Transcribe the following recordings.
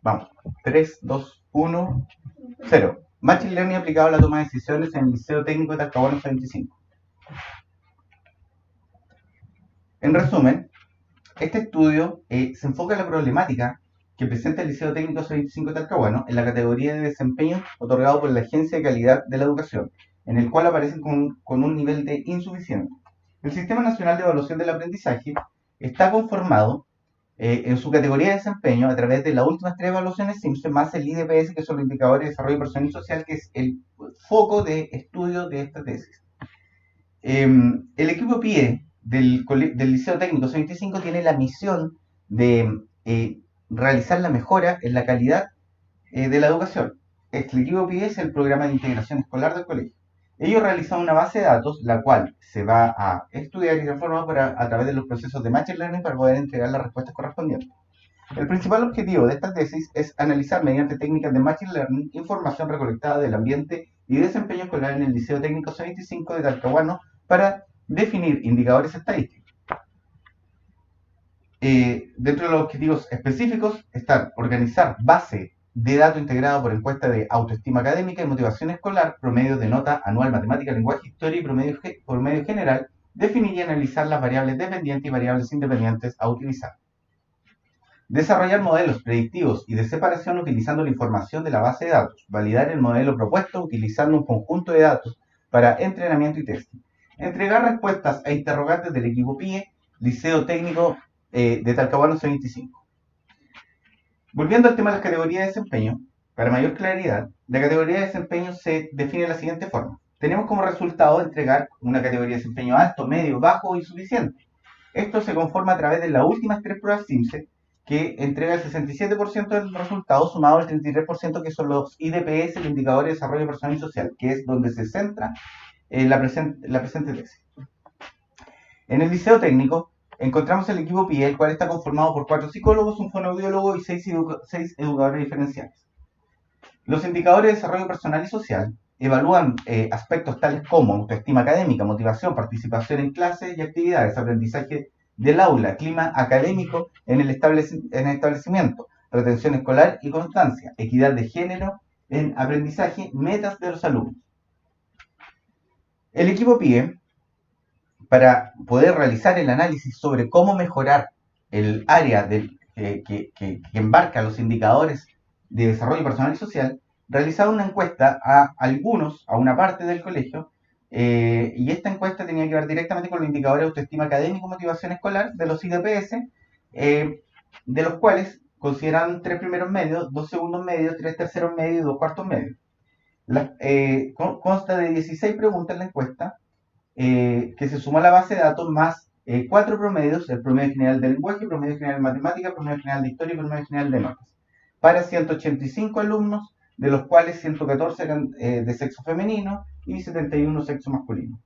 Vamos. 3, 2, 1, 0. Machine Learning aplicado a la toma de decisiones en el Liceo Técnico de Talcahuano C25. En resumen, este estudio se enfoca en la problemática que presenta el Liceo Técnico C25 de Talcahuano en la categoría de desempeño otorgado por la Agencia de Calidad de la Educación, en el cual aparecen con un nivel de insuficiente. El Sistema Nacional de Evaluación del Aprendizaje está conformado en su categoría de desempeño a través de las últimas 3 evaluaciones Simpson más el IDPS, que son los indicadores de desarrollo personal y social, que es el foco de estudio de esta tesis. El equipo PIE del Liceo Técnico C25 tiene la misión de realizar la mejora en la calidad de la educación. El equipo PIE es el programa de integración escolar del colegio. Ellos realizan una base de datos, la cual se va a estudiar y transformar a través de los procesos de Machine Learning para poder entregar las respuestas correspondientes. El principal objetivo de esta tesis es analizar mediante técnicas de Machine Learning información recolectada del ambiente y desempeño escolar en el Liceo Técnico C25 de Talcahuano para definir indicadores estadísticos. Dentro de los objetivos específicos están organizar base de datos integrado por encuesta de autoestima académica y motivación escolar, promedio de nota anual matemática, lenguaje, historia y promedio general, definir y analizar las variables dependientes y variables independientes a utilizar. Desarrollar modelos predictivos y de separación utilizando la información de la base de datos. Validar el modelo propuesto utilizando un conjunto de datos para entrenamiento y testing. Entregar respuestas a interrogantes del equipo PIE, Liceo Técnico de Talcahuano C25. Volviendo al tema de las categorías de desempeño, para mayor claridad, la categoría de desempeño se define de la siguiente forma. Tenemos como resultado entregar una categoría de desempeño alto, medio, bajo y suficiente. Esto se conforma a través de las últimas 3 pruebas Simpson, que entrega el 67% del resultado sumado al 33% que son los IDPS, el indicador de desarrollo personal y social, que es donde se centra la presente tesis. En el Liceo Técnico encontramos el equipo PIE, el cual está conformado por 4 psicólogos, un fonoaudiólogo y 6 educadores diferenciales. Los indicadores de desarrollo personal y social evalúan aspectos tales como autoestima académica, motivación, participación en clases y actividades, aprendizaje del aula, clima académico en el establecimiento, retención escolar y constancia, equidad de género en aprendizaje, metas de los alumnos. El equipo PIE, para poder realizar el análisis sobre cómo mejorar el área que embarca los indicadores de desarrollo personal y social, realizaba una encuesta a una parte del colegio, y esta encuesta tenía que ver directamente con los indicadores de autoestima académico y motivación escolar de los IDPS, de los cuales consideran 3 primeros medios, 2 segundos medios, 3 terceros medios y 2 cuartos medios. Consta de 16 preguntas en la encuesta, que se suma a la base de datos más 4 promedios, el promedio general de lenguaje, el promedio general de matemática, el promedio general de historia y el promedio general de notas, para 185 alumnos, de los cuales 114 eran de sexo femenino y 71 sexo masculino.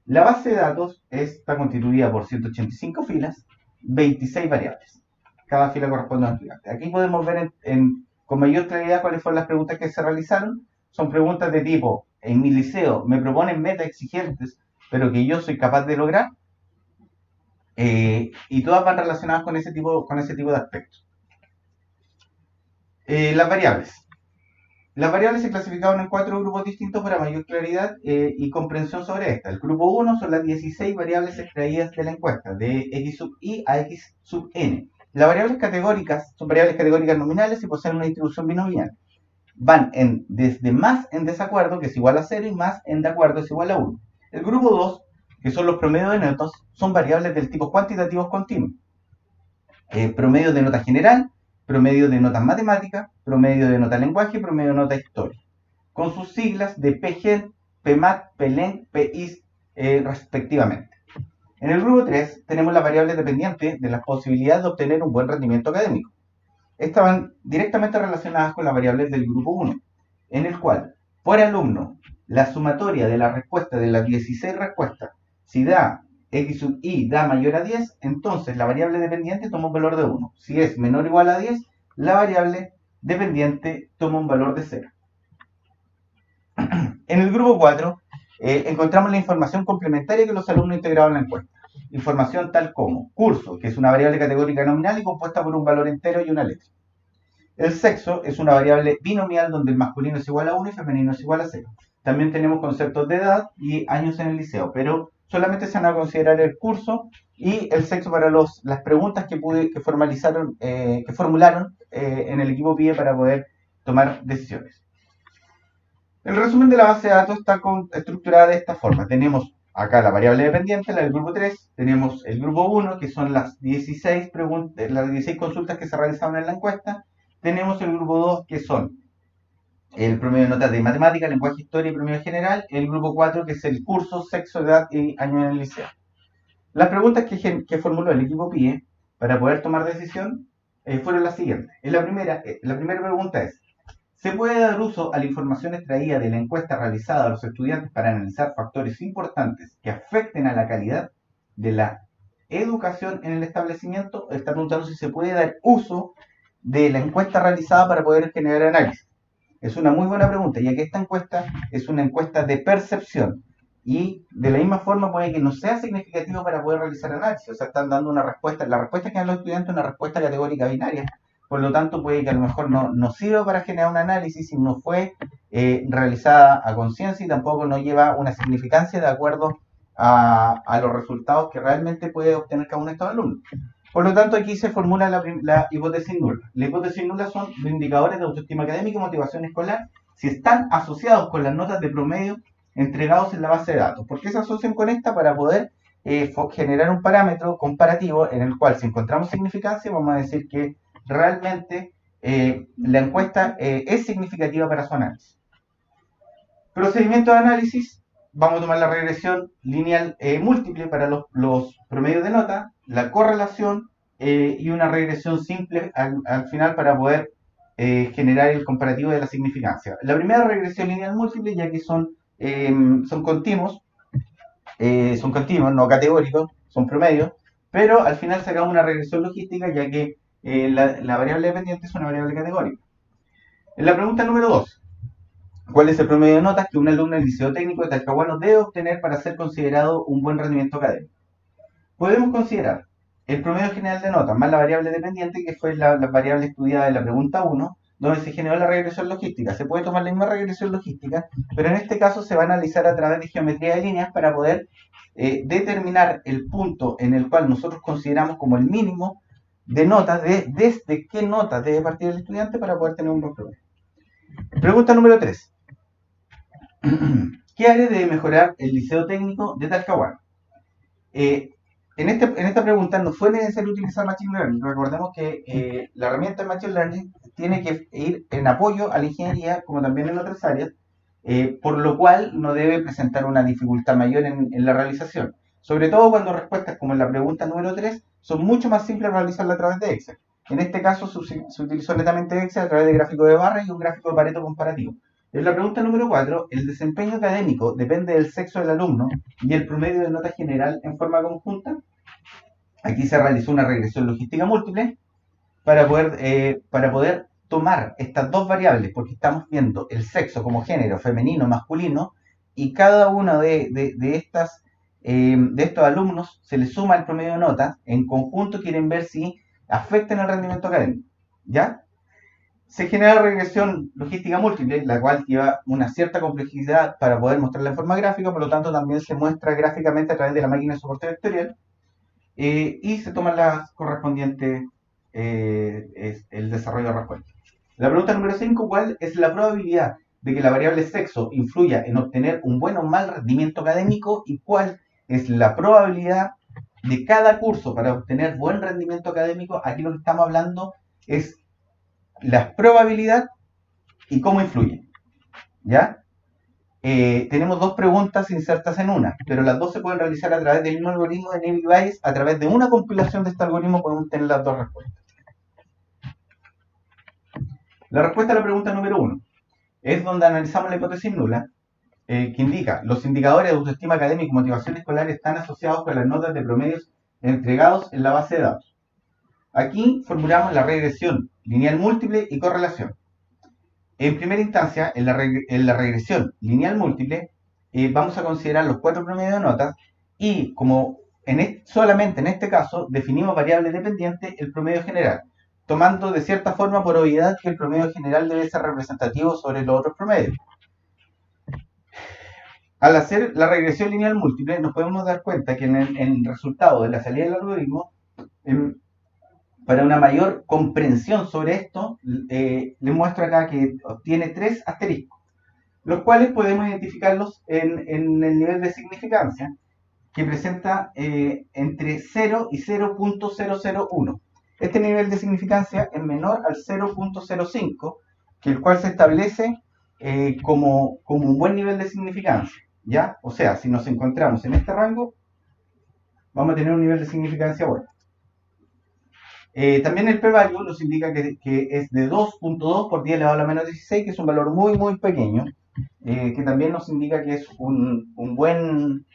La base de datos está constituida por 185 filas, 26 variables. Cada fila corresponde a un estudiante. Aquí podemos ver con mayor claridad cuáles fueron las preguntas que se realizaron. Son preguntas de tipo, en mi liceo me proponen metas exigentes, pero que yo soy capaz de lograr, y todas van relacionadas con ese tipo de aspectos. Las variables. Las variables se clasificaron en 4 grupos distintos para mayor claridad y comprensión sobre esta. El grupo 1 son las 16 variables extraídas de la encuesta, de X sub I a X sub N. Las variables categóricas son variables categóricas nominales y poseen una distribución binomial. Van desde más en desacuerdo, que es igual a 0, y más en de acuerdo, es igual a 1. El grupo 2, que son los promedios de notas, son variables del tipo cuantitativos continuos. Promedio de nota general, promedio de notas matemáticas, promedio de nota lenguaje y promedio de nota historia, con sus siglas de PGEN, PMAT, PELEN, PIS, respectivamente. En el grupo 3 tenemos las variables dependientes de las posibilidades de obtener un buen rendimiento académico. Estas van directamente relacionadas con las variables del grupo 1, en el cual, por alumno, la sumatoria de la respuesta de las 16 respuestas, si da X sub I da mayor a 10, entonces la variable dependiente toma un valor de 1. Si es menor o igual a 10, la variable dependiente toma un valor de 0. En el grupo 4 encontramos la información complementaria que los alumnos integraron en la encuesta. Información tal como curso, que es una variable categórica nominal y compuesta por un valor entero y una letra. El sexo es una variable binomial donde el masculino es igual a 1 y femenino es igual a 0. También tenemos conceptos de edad y años en el liceo, pero solamente se van a considerar el curso y el sexo para las preguntas que formularon en el equipo PIE para poder tomar decisiones. El resumen de la base de datos está estructurada de esta forma. Tenemos acá la variable dependiente, la del grupo 3, tenemos el grupo 1, que son las 16 consultas que se realizaron en la encuesta, tenemos el grupo 2, que son el promedio de notas de matemática, lenguaje, historia y promedio general, el grupo 4, que es el curso, sexo, edad y año en el liceo. Las preguntas que formuló el equipo PIE para poder tomar decisión fueron las siguientes. La primera pregunta es: ¿se puede dar uso a la información extraída de la encuesta realizada a los estudiantes para analizar factores importantes que afecten a la calidad de la educación en el establecimiento? Está preguntando si se puede dar uso de la encuesta realizada para poder generar análisis. Es una muy buena pregunta, ya que esta encuesta es una encuesta de percepción y de la misma forma puede que no sea significativo para poder realizar análisis. O sea, están dando una respuesta, la respuesta que dan los estudiantes es una respuesta categórica binaria. Por lo tanto, puede que a lo mejor no sirva para generar un análisis si no fue realizada a conciencia y tampoco no lleva una significancia de acuerdo a los resultados que realmente puede obtener cada uno de estos alumnos. Por lo tanto, aquí se formula la hipótesis nula. La hipótesis nula son los indicadores de autoestima académica y motivación escolar si están asociados con las notas de promedio entregados en la base de datos. ¿Por qué se asocian con esta? Para poder generar un parámetro comparativo en el cual, si encontramos significancia, vamos a decir que realmente la encuesta es significativa para su análisis. Procedimiento de análisis: vamos a tomar la regresión lineal múltiple para los promedios de nota, la correlación y una regresión simple al final para poder generar el comparativo de la significancia. La primera regresión lineal múltiple, ya que son continuos, no categóricos, son promedios, pero al final sacamos una regresión logística, ya que la variable dependiente es una variable categórica. En la pregunta número 2, ¿cuál es el promedio de notas que un alumno del Liceo Técnico de Talcahuano debe obtener para ser considerado un buen rendimiento académico? Podemos considerar el promedio general de notas más la variable dependiente, que fue la variable estudiada en la pregunta 1, donde se generó la regresión logística. Se puede tomar la misma regresión logística, pero en este caso se va a analizar a través de geometría de líneas para poder determinar el punto en el cual nosotros consideramos como el mínimo de notas, desde qué notas debe partir el estudiante para poder tener un buen promedio. Pregunta número 3. ¿Qué área debe mejorar el Liceo Técnico de Talcahuano? En esta pregunta no fue necesario utilizar Machine Learning. Recordemos que la herramienta de Machine Learning tiene que ir en apoyo a la ingeniería, como también en otras áreas, por lo cual no debe presentar una dificultad mayor en la realización. Sobre todo cuando respuestas como en la pregunta número 3 son mucho más simples realizarla a través de Excel. En este caso se utilizó netamente Excel a través de gráfico de barra y un gráfico de Pareto comparativo. En la pregunta número 4, el desempeño académico depende del sexo del alumno y el promedio de nota general en forma conjunta. Aquí se realizó una regresión logística múltiple para poder tomar estas dos variables, porque estamos viendo el sexo como género, femenino, masculino, y cada uno de estos alumnos se les suma el promedio de nota, en conjunto quieren ver si afectan el rendimiento académico, ¿ya? Se genera la regresión logística múltiple, la cual lleva una cierta complejidad para poder mostrarla en forma gráfica, por lo tanto también se muestra gráficamente a través de la máquina de soporte vectorial, y se toman las correspondientes el desarrollo de respuesta. La pregunta número 5, ¿cuál es la probabilidad de que la variable sexo influya en obtener un buen o mal rendimiento académico y cuál es la probabilidad de cada curso para obtener buen rendimiento académico? Aquí lo que estamos hablando es la probabilidad y cómo influye, ¿ya? Tenemos dos preguntas insertas en una, pero las dos se pueden realizar a través del mismo algoritmo de Navier-Bayes. A través de una compilación de este algoritmo podemos tener las dos respuestas. La respuesta a la pregunta número 1 es donde analizamos la hipótesis nula, que indica: los indicadores de autoestima académica y motivación escolar están asociados con las notas de promedios entregados en la base de datos. Aquí formulamos la regresión lineal múltiple y correlación. En primera instancia, en la regresión lineal múltiple, vamos a considerar los 4 promedios de notas y como solamente en este caso definimos variable dependiente el promedio general. tomando de cierta forma por obviedad que el promedio general debe ser representativo sobre los otros promedios. Al hacer la regresión lineal múltiple, nos podemos dar cuenta que en el resultado de la salida del algoritmo, para una mayor comprensión sobre esto, les muestro acá que obtiene 3 asteriscos, los cuales podemos identificarlos en el nivel de significancia, que presenta entre 0 y 0.001. Este nivel de significancia es menor al 0.05, que el cual se establece como un buen nivel de significancia, ¿ya? O sea, si nos encontramos en este rango, vamos a tener un nivel de significancia bueno. También el p-value nos indica que es de 2.2 por 10 elevado a la menos 16, que es un valor muy, muy pequeño, que también nos indica que es un buen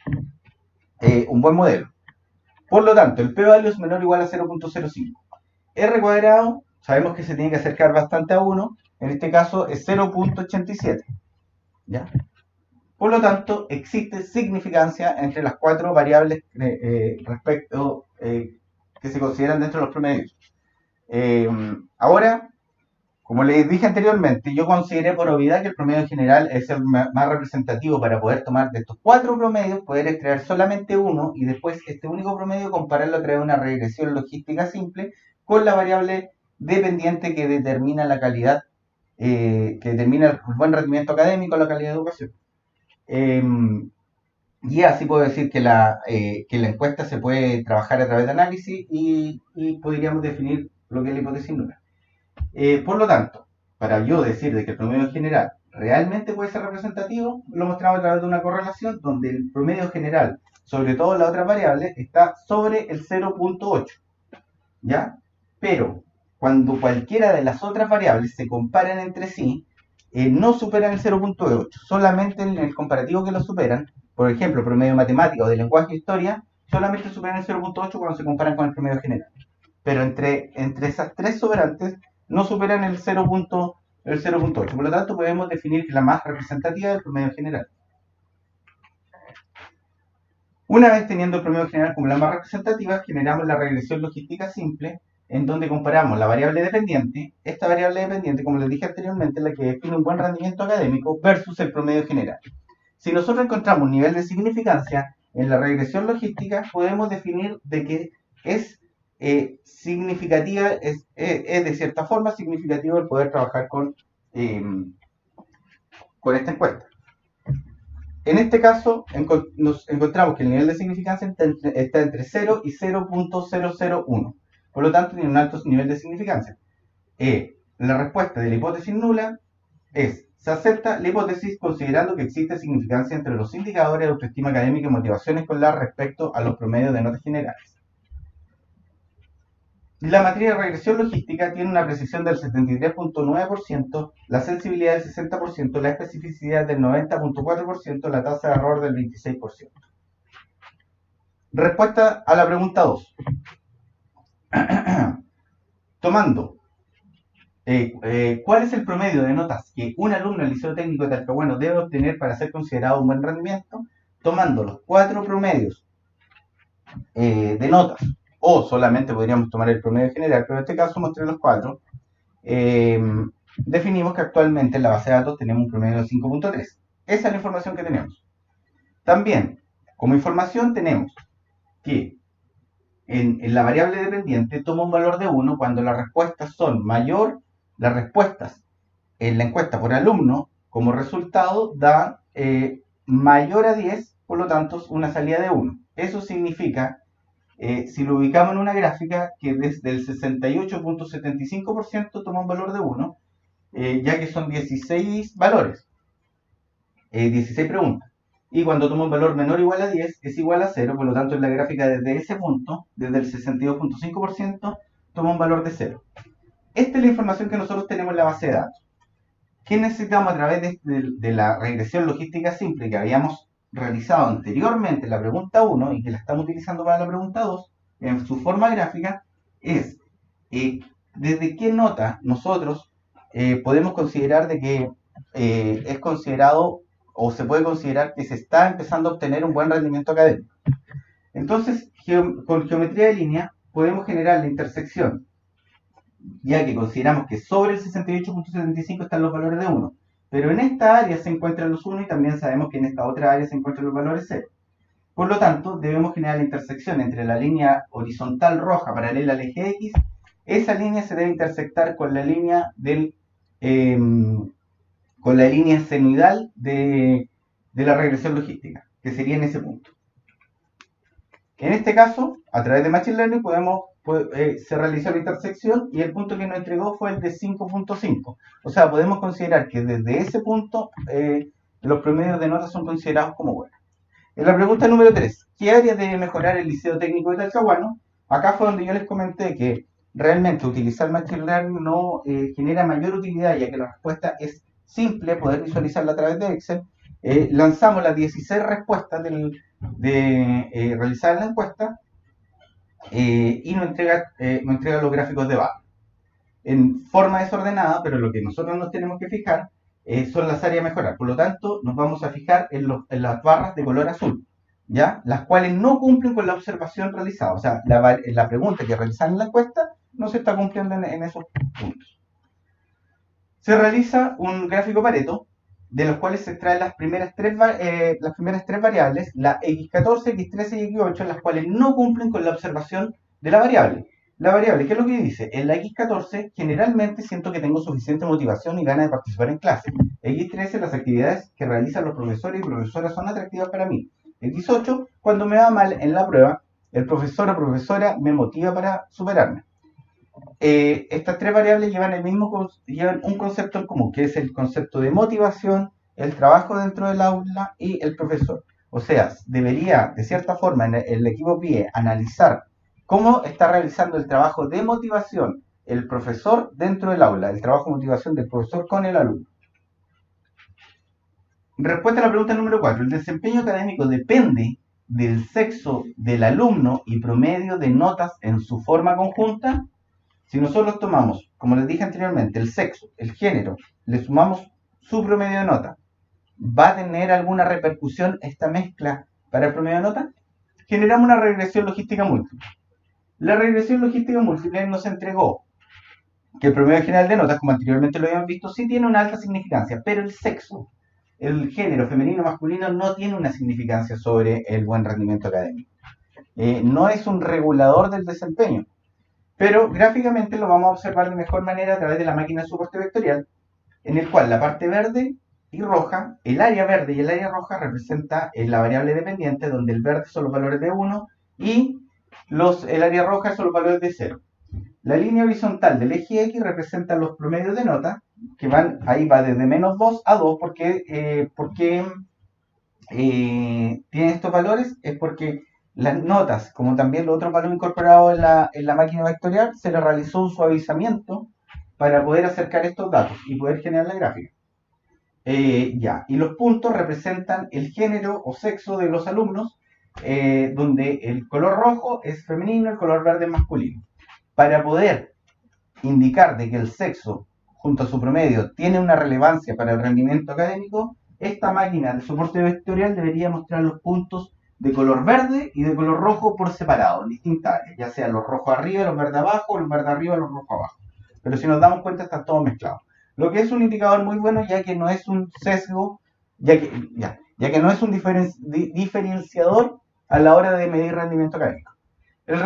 modelo. Por lo tanto, el p-value es menor o igual a 0.05. R cuadrado, sabemos que se tiene que acercar bastante a 1, en este caso es 0.87. ¿Ya? Por lo tanto, existe significancia entre las 4 variables que se consideran dentro de los promedios. Ahora, como les dije anteriormente, yo consideré por obviedad que el promedio general es el más representativo para poder tomar de estos 4 promedios, poder extraer solamente uno y después este único promedio compararlo a través de una regresión logística simple con la variable dependiente que determina la calidad, que determina el buen rendimiento académico, la calidad de educación. Y así puedo decir que la encuesta se puede trabajar a través de análisis y podríamos definir lo que es la hipótesis nula. Por lo tanto, para yo decir de que el promedio general realmente puede ser representativo, lo mostramos a través de una correlación donde el promedio general, sobre todo las otras variables, está sobre el 0.8, ¿ya? Pero cuando cualquiera de las otras variables se comparan entre sí, no superan el 0.8, solamente en el comparativo que lo superan, por ejemplo, promedio matemático de lenguaje e historia, solamente superan el 0.8 cuando se comparan con el promedio general. Pero entre esas 3 sobrantes no superan el 0.8. Por lo tanto, podemos definir que la más representativa es el promedio general. Una vez teniendo el promedio general como la más representativa, generamos la regresión logística simple, en donde comparamos la variable dependiente. Esta variable dependiente, como les dije anteriormente, es la que define un buen rendimiento académico versus el promedio general. Si nosotros encontramos un nivel de significancia en la regresión logística, podemos definir de que es significativa, es de cierta forma significativo el poder trabajar con esta encuesta. En este caso, nos encontramos que el nivel de significancia está entre 0 y 0.001. Por lo tanto, tiene un alto nivel de significancia. La respuesta de la hipótesis nula es: se acepta la hipótesis considerando que existe significancia entre los indicadores de autoestima académica y motivación escolar respecto a los promedios de notas generales. La matriz de regresión logística tiene una precisión del 73.9%, la sensibilidad del 60%, la especificidad del 90.4%, la tasa de error del 26%. Respuesta a la pregunta 2. Tomando ¿cuál es el promedio de notas que un alumno del Liceo Técnico de Talcahuano debe obtener para ser considerado un buen rendimiento? Tomando los 4 promedios de notas, o solamente podríamos tomar el promedio general, pero en este caso mostré los 4, definimos que actualmente en la base de datos tenemos un promedio de 5.3. Esa es la información que tenemos. También, como información tenemos que en la variable dependiente toma un valor de 1 cuando las respuestas son mayor. Las respuestas en la encuesta por alumno como resultado da mayor a 10, por lo tanto una salida de 1. Eso significa, si lo ubicamos en una gráfica, que desde el 68.75% toma un valor de 1, ya que son 16 valores, 16 preguntas. Y cuando toma un valor menor o igual a 10, es igual a 0, por lo tanto en la gráfica desde ese punto, desde el 62.5%, toma un valor de 0. Esta es la información que nosotros tenemos en la base de datos. ¿Qué necesitamos a través de la regresión logística simple que habíamos realizado anteriormente en la pregunta 1 y que la estamos utilizando para la pregunta 2, en su forma gráfica, es desde qué nota nosotros podemos considerar de que es considerado o se puede considerar que se está empezando a obtener un buen rendimiento académico. Entonces, con geometría de línea podemos generar la intersección ya que consideramos que sobre el 68.75 están los valores de 1. Pero en esta área se encuentran los 1 y también sabemos que en esta otra área se encuentran los valores 0. Por lo tanto, debemos generar la intersección entre la línea horizontal roja paralela al eje X. Esa línea se debe intersectar con la línea con la línea senoidal de la regresión logística, que sería en ese punto. En este caso, a través de Machine Learning se realizó la intersección y el punto que nos entregó fue el de 5.5. O sea, podemos considerar que desde ese punto los promedios de notas son considerados como buenos. En la pregunta número 3, ¿qué área debe mejorar el Liceo Técnico de Talcahuano? Acá fue donde yo les comenté que realmente utilizar Machine Learning no genera mayor utilidad, ya que la respuesta es simple, poder visualizarla a través de Excel. Lanzamos las 16 respuestas de realizar la encuesta y nos entrega los gráficos de barra en forma desordenada, pero lo que nosotros nos tenemos que fijar son las áreas a mejorar. Por lo tanto, nos vamos a fijar en las barras de color azul, ¿ya? Las cuales no cumplen con la observación realizada. O sea, la pregunta que realizan en la encuesta no se está cumpliendo en esos puntos. Se realiza un gráfico Pareto, de los cuales se extraen las primeras tres variables, la x14, x13 y x8, las cuales no cumplen con la observación de la variable. La variable, ¿qué es lo que dice? En la x14 generalmente siento que tengo suficiente motivación y ganas de participar en clase. X13, las actividades que realizan los profesores y profesoras son atractivas para mí. X8, cuando me va mal en la prueba, el profesor o profesora me motiva para superarme. Estas tres variables llevan un concepto en común, que es el concepto de motivación, el trabajo dentro del aula y el profesor. O sea, debería, de cierta forma, el equipo PIE analizar cómo está realizando el trabajo de motivación el profesor dentro del aula, el trabajo de motivación del profesor con el alumno. Respuesta a la pregunta número 4. El desempeño académico depende del sexo del alumno y promedio de notas en su forma conjunta. Si nosotros tomamos, como les dije anteriormente, el sexo, el género, le sumamos su promedio de nota, ¿va a tener alguna repercusión esta mezcla para el promedio de nota? Generamos una regresión logística múltiple. La regresión logística múltiple nos entregó que el promedio general de notas, como anteriormente lo habíamos visto, sí tiene una alta significancia, pero el sexo, el género femenino o masculino, no tiene una significancia sobre el buen rendimiento académico. No es un regulador del desempeño, pero gráficamente lo vamos a observar de mejor manera a través de la máquina de soporte vectorial, en el cual la parte verde y roja, el área verde y el área roja representa la variable dependiente, donde el verde son los valores de 1 y el área roja son los valores de 0. La línea horizontal del eje X representa los promedios de nota, que ahí va desde menos 2 a 2, porque tiene estos valores, es porque las notas, como también los otros valores incorporados en la máquina vectorial, se le realizó un suavizamiento para poder acercar estos datos y poder generar la gráfica. Y los puntos representan el género o sexo de los alumnos, donde el color rojo es femenino, el color verde es masculino. Para poder indicar de que el sexo, junto a su promedio, tiene una relevancia para el rendimiento académico, esta máquina de soporte vectorial debería mostrar los puntos de color verde y de color rojo por separado, en distintas áreas, ya sea los rojos arriba, los verdes abajo, los verdes arriba, los rojos abajo. Pero si nos damos cuenta, están todos mezclados. Lo que es un indicador muy bueno, ya que no es un sesgo, ya que no es un diferenciador a la hora de medir rendimiento académico. El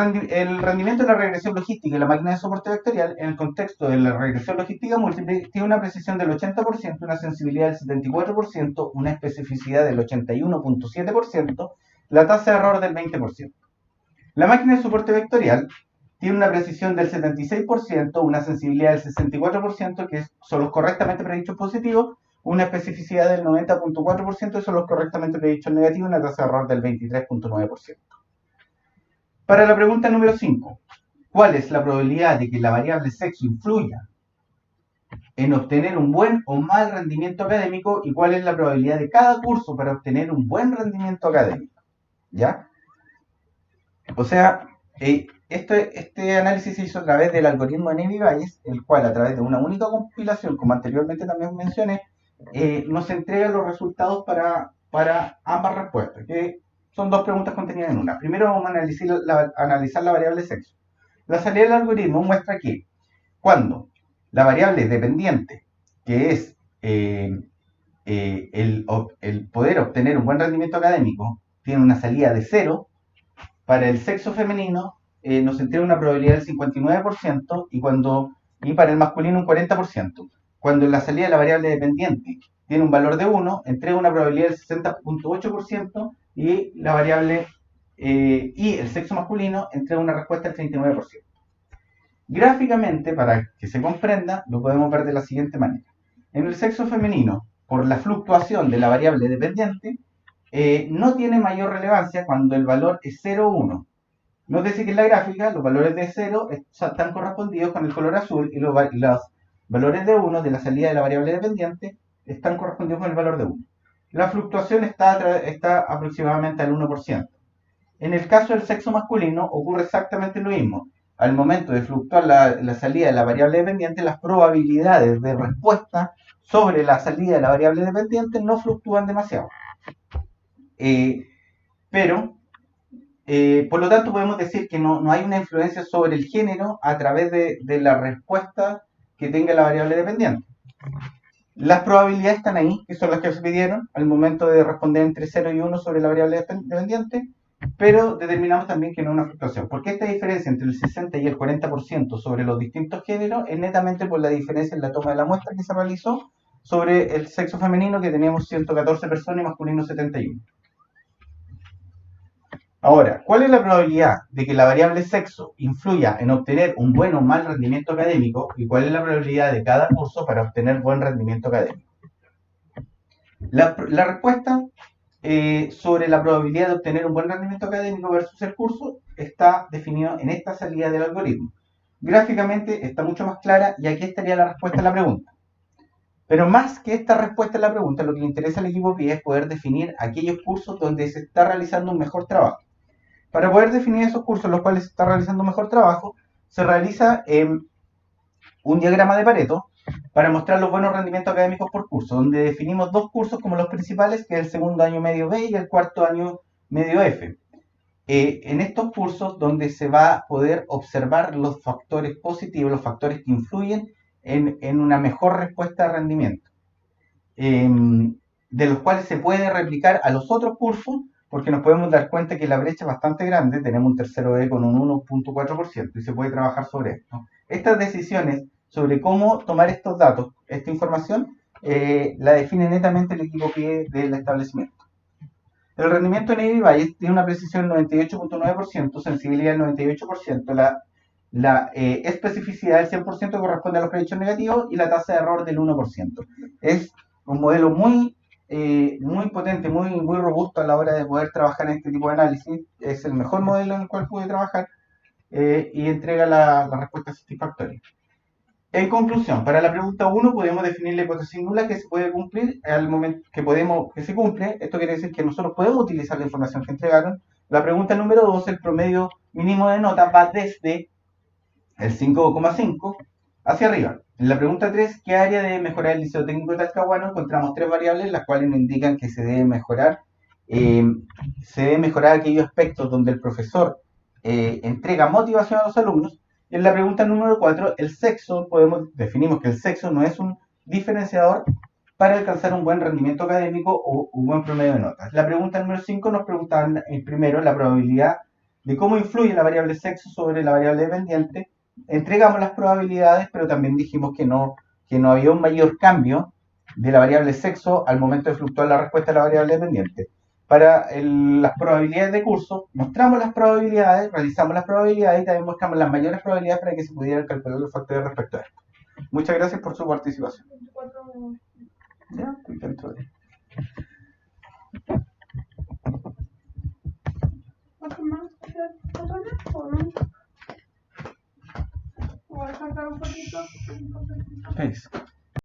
rendimiento de la regresión logística y la máquina de soporte vectorial, en el contexto de la regresión logística múltiple, tiene una precisión del 80%, una sensibilidad del 74%, una especificidad del 81.7%, la tasa de error del 20%. La máquina de soporte vectorial tiene una precisión del 76%, una sensibilidad del 64%, que son los correctamente predichos positivos, una especificidad del 90.4%, que son los correctamente predichos negativos, y una tasa de error del 23.9%. Para la pregunta número 5, ¿cuál es la probabilidad de que la variable sexo influya en obtener un buen o mal rendimiento académico y cuál es la probabilidad de cada curso para obtener un buen rendimiento académico? ¿Ya? O sea, este análisis se hizo a través del algoritmo de Neve-Bayes, el cual a través de una única compilación, como anteriormente también mencioné, nos entrega los resultados para ambas respuestas, que son dos preguntas contenidas en una. Primero vamos a analizar la variable sexo. La salida del algoritmo muestra que Cuando la variable dependiente, que es el poder obtener un buen rendimiento académico, tiene una salida de 0, para el sexo femenino nos entrega una probabilidad del 59% y para el masculino un 40%. Cuando la salida de la variable dependiente tiene un valor de 1, entrega una probabilidad del 60.8% y la variable y el sexo masculino entrega una respuesta del 39%. Gráficamente, para que se comprenda, lo podemos ver de la siguiente manera. En el sexo femenino, por la fluctuación de la variable dependiente, no tiene mayor relevancia cuando el valor es 0 o 1. Nótese que en la gráfica los valores de 0 están correspondidos con el color azul y los valores de 1 de la salida de la variable dependiente están correspondidos con el valor de 1. La fluctuación está aproximadamente al 1%. En el caso del sexo masculino ocurre exactamente lo mismo. Al momento de fluctuar la salida de la variable dependiente, las probabilidades de respuesta sobre la salida de la variable dependiente no fluctúan demasiado. Por lo tanto, podemos decir que no hay una influencia sobre el género a través de la respuesta que tenga la variable dependiente. Las probabilidades están ahí, que son las que se pidieron al momento de responder entre 0 y 1 sobre la variable dependiente, pero determinamos también que no es una fluctuación. Porque esta diferencia entre el 60 y el 40% sobre los distintos géneros es netamente por la diferencia en la toma de la muestra que se realizó sobre el sexo femenino, que teníamos 114 personas y masculino 71. Ahora, ¿cuál es la probabilidad de que la variable sexo influya en obtener un buen o mal rendimiento académico? ¿Y cuál es la probabilidad de cada curso para obtener buen rendimiento académico? La respuesta sobre la probabilidad de obtener un buen rendimiento académico versus el curso está definido en esta salida del algoritmo. Gráficamente está mucho más clara y aquí estaría la respuesta a la pregunta. Pero más que esta respuesta a la pregunta, lo que le interesa al equipo PIE es poder definir aquellos cursos donde se está realizando un mejor trabajo. Para poder definir esos cursos en los cuales se está realizando un mejor trabajo, se realiza un diagrama de Pareto para mostrar los buenos rendimientos académicos por curso, donde definimos dos cursos como los principales, que es el segundo año medio B y el cuarto año medio F. En estos cursos donde se va a poder observar los factores positivos, los factores que influyen en una mejor respuesta de rendimiento, de los cuales se puede replicar a los otros cursos, porque nos podemos dar cuenta que la brecha es bastante grande, tenemos un tercero E con un 1.4% y se puede trabajar sobre esto. Estas decisiones sobre cómo tomar estos datos, esta información, la define netamente el equipo PIE del establecimiento. El rendimiento en Navy Valle tiene una precisión del 98.9%, sensibilidad del 98%, la especificidad del 100% corresponde a los créditos negativos y la tasa de error del 1%. Es un modelo muy potente, muy robusto a la hora de poder trabajar en este tipo de análisis. Es el mejor modelo en el cual pude trabajar y entrega la respuesta satisfactoria. En conclusión, para la pregunta 1 podemos definir la hipótesis nula que se puede cumplir al momento que se cumple. Esto quiere decir que nosotros podemos utilizar la información que entregaron. La pregunta número 2, el promedio mínimo de nota va desde el 5,5 hacia arriba. En la pregunta 3, ¿qué área debe mejorar el Liceo Técnico de Talcahuano? Encontramos tres variables, las cuales nos indican que se debe mejorar aquellos aspectos donde el profesor entrega motivación a los alumnos. Y en la pregunta número 4, el sexo, definimos que el sexo no es un diferenciador para alcanzar un buen rendimiento académico o un buen promedio de notas. La pregunta número 5 nos preguntaban primero la probabilidad de cómo influye la variable sexo sobre la variable dependiente. Entregamos las probabilidades, pero también dijimos que no había un mayor cambio de la variable sexo al momento de fluctuar la respuesta a la variable dependiente. Para las probabilidades de curso, mostramos las probabilidades, realizamos las probabilidades y también mostramos las mayores probabilidades para que se pudieran calcular los factores respecto a esto. Muchas gracias por su participación. Ya, estoy dentro de... ¿Otro más? ¿O no? ¿O a saltar un poquito? Eso.